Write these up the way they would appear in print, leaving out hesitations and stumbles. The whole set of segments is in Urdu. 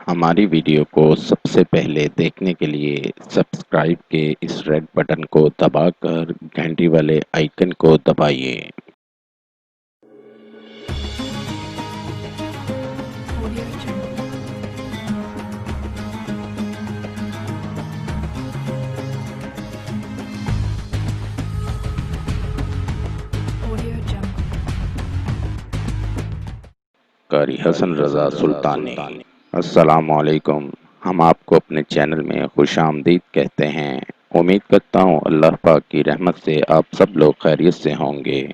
ہماری ویڈیو کو سب سے پہلے دیکھنے کے لیے سبسکرائب کے اس ریڈ بٹن کو دبا کر گھنٹی والے آئیکن کو دبائیے۔ قاری حسن رضا سلطانی۔ السلام علیکم۔ ہم آپ کو اپنے چینل میں خوش آمدید کہتے ہیں۔ امید کرتا ہوں اللہ پاک کی رحمت سے آپ سب لوگ خیریت سے ہوں گے۔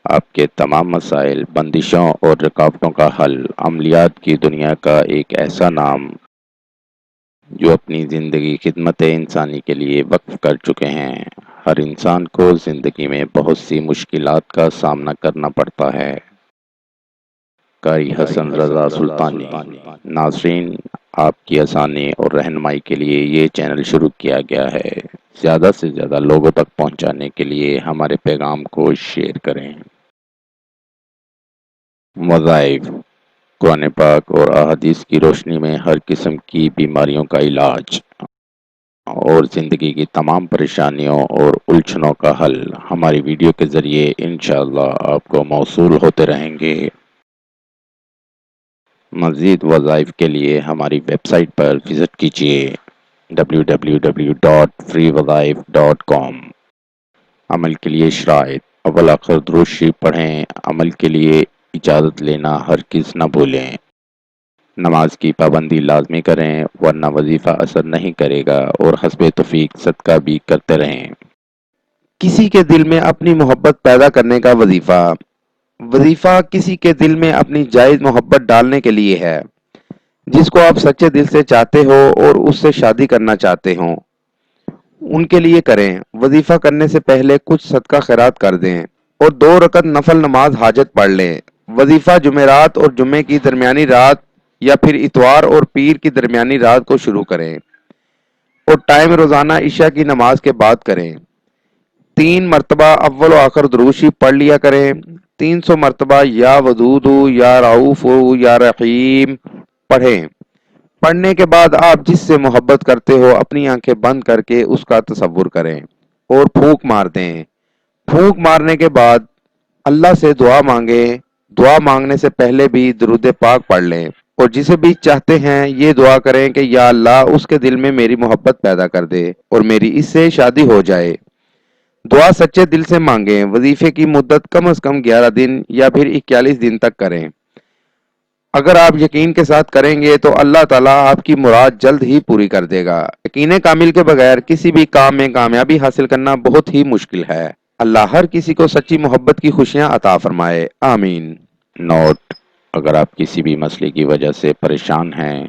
آپ کے تمام مسائل، بندشوں اور رکاوٹوں کا حل، عملیات کی دنیا کا ایک ایسا نام جو اپنی زندگی خدمت انسانی کے لیے وقف کر چکے ہیں۔ ہر انسان کو زندگی میں بہت سی مشکلات کا سامنا کرنا پڑتا ہے۔ قاری حسن رضا سلطانی۔ ناظرین، آپ کی آسانی اور رہنمائی کے لیے یہ چینل شروع کیا گیا ہے۔ زیادہ سے زیادہ لوگوں تک پہنچانے کے لیے ہمارے پیغام کو شیئر کریں۔ وظائف، قرآن پاک اور احادیث کی روشنی میں ہر قسم کی بیماریوں کا علاج اور زندگی کی تمام پریشانیوں اور الجھنوں کا حل ہماری ویڈیو کے ذریعے انشاءاللہ آپ کو موصول ہوتے رہیں گے۔ مزید وظائف کے لیے ہماری ویب سائٹ پر وزٹ کیجیے www.freewazaiف.com۔ عمل کے لیے شرائط: اول آخر درود شریف پڑھیں۔ عمل کے لیے اجازت لینا ہرگز نہ بھولیں۔ نماز کی پابندی لازمی کریں ورنہ وظیفہ اثر نہیں کرے گا، اور حسب توفیق صدقہ بھی کرتے رہیں۔ کسی کے دل میں اپنی محبت پیدا کرنے کا وظیفہ۔ وظیفہ کسی کے دل میں اپنی جائز محبت ڈالنے کے لیے ہے، جس کو آپ سچے دل سے چاہتے ہو اور اس سے شادی کرنا چاہتے ہوں، ان کے لیے کریں۔ وظیفہ کرنے سے پہلے کچھ صدقہ خیرات کر دیں اور 2 رکعت نفل نماز حاجت پڑھ لیں۔ وظیفہ جمعرات اور جمعے کی درمیانی رات یا پھر اتوار اور پیر کی درمیانی رات کو شروع کریں اور ٹائم روزانہ عشاء کی نماز کے بعد کریں۔ 3 مرتبہ اول و آخر درود شریف پڑھ لیا کریں۔ 300 مرتبہ یا ودود یا رؤوف یا رحیم پڑھیں۔ پڑھنے کے بعد آپ جس سے محبت کرتے ہو اپنی آنکھیں بند کر کے اس کا تصور کریں اور پھونک مار دیں۔ پھونک مارنے کے بعد اللہ سے دعا مانگیں۔ دعا مانگنے سے پہلے بھی درود پاک پڑھ لیں اور جسے بھی چاہتے ہیں یہ دعا کریں کہ یا اللہ اس کے دل میں میری محبت پیدا کر دے اور میری اس سے شادی ہو جائے۔ دعا سچے دل سے مانگیں۔ وظیفے کی مدت کم از کم 11 دن یا پھر 41 دن تک کریں۔ اگر آپ یقین کے ساتھ کریں گے تو اللہ تعالیٰ آپ کی مراد جلد ہی پوری کر دے گا۔ یقین کامل کے بغیر کسی بھی کام میں کامیابی حاصل کرنا بہت ہی مشکل ہے۔ اللہ ہر کسی کو سچی محبت کی خوشیاں عطا فرمائے، آمین۔ نوٹ: اگر آپ کسی بھی مسئلے کی وجہ سے پریشان ہیں،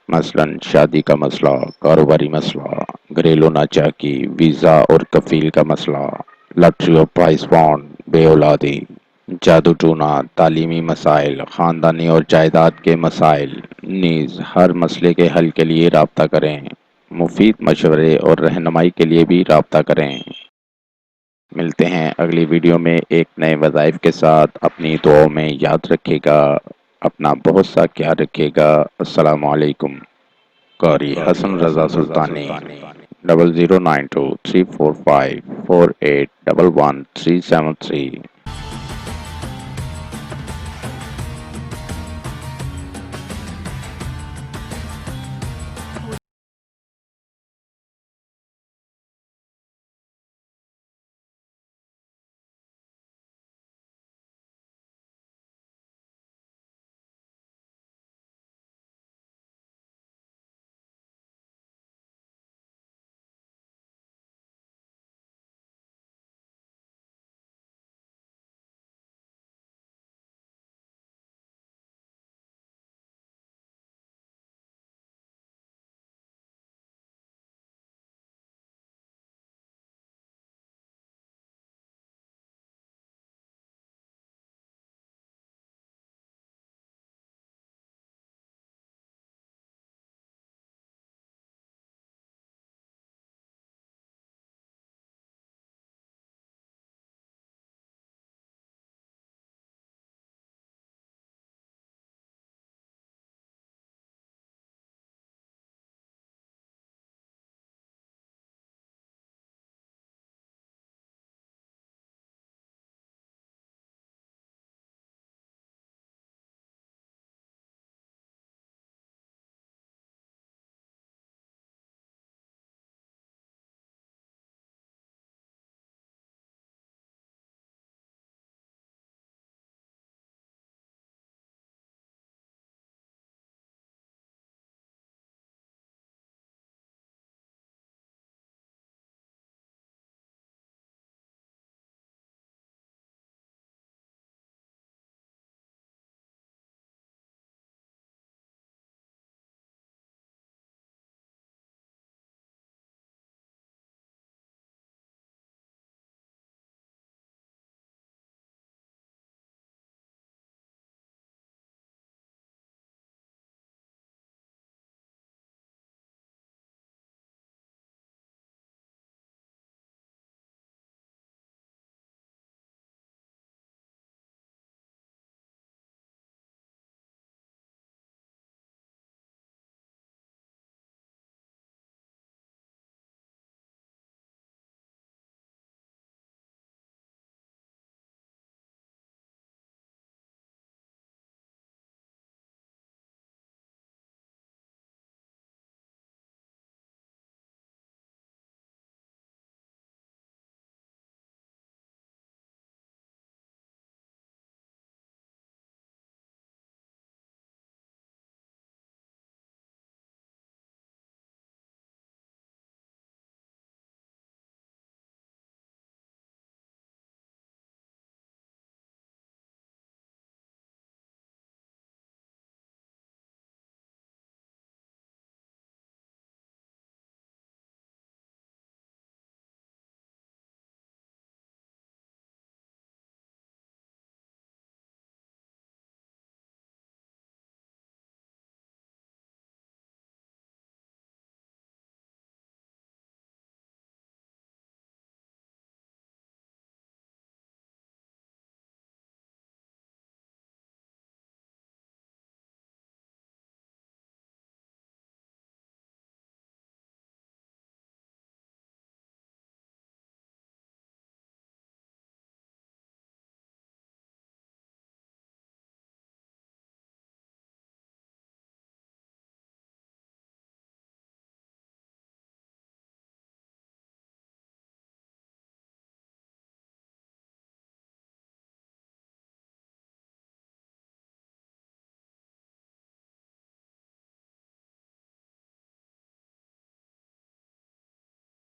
مثلا شادی کا مسئلہ، کاروباری مسئلہ، گھریلو ناچاکی، ویزا اور کفیل کا مسئلہ، لاٹری اور پرائز فنڈ، بے اولادی، جادو ٹونا، تعلیمی مسائل، خاندانی اور جائیداد کے مسائل، نیز ہر مسئلے کے حل کے لیے رابطہ کریں۔ مفید مشورے اور رہنمائی کے لیے بھی رابطہ کریں۔ ملتے ہیں اگلی ویڈیو میں ایک نئے وظائف کے ساتھ۔ اپنی دعاؤں میں یاد رکھے گا، اپنا بہت سا خیال رکھے گا۔ السلام علیکم۔ قاری حسن رضا سلطانی۔ 00923454811373